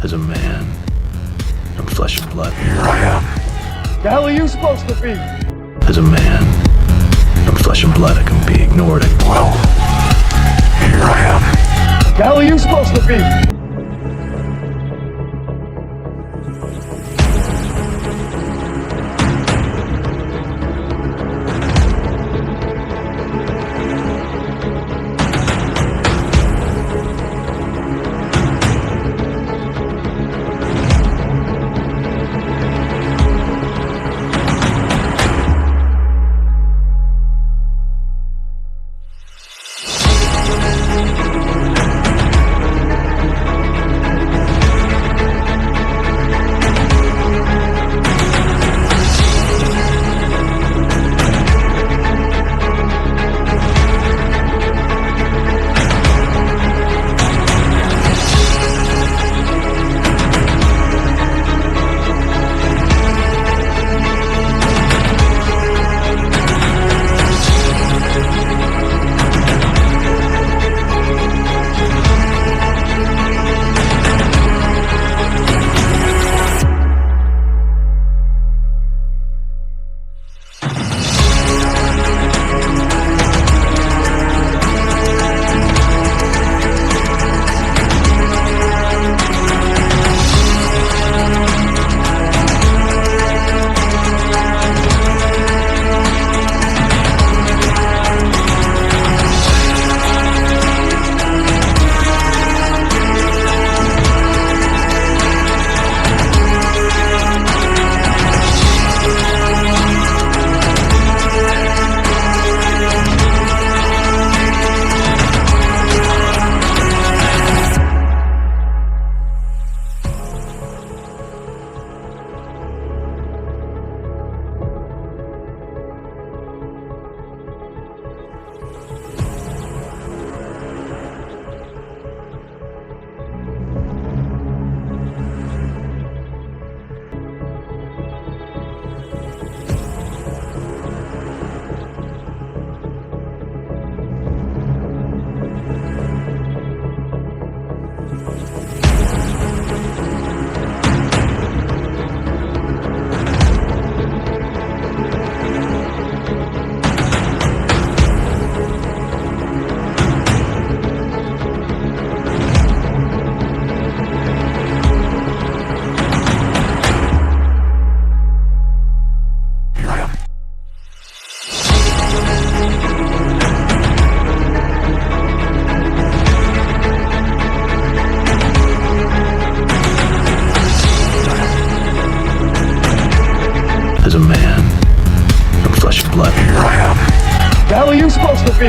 As a man, I'm flesh and blood. Here I am. The hell are you supposed to be? As a man, I'm flesh and blood. I can be ignored. Well, here I am. The hell are you supposed to be? As a man, I'm flesh and blood. Here I am. The hell are you supposed to be?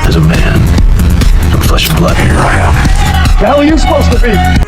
As a man, I'm flesh and blood. Here I am. The hell are you supposed to be?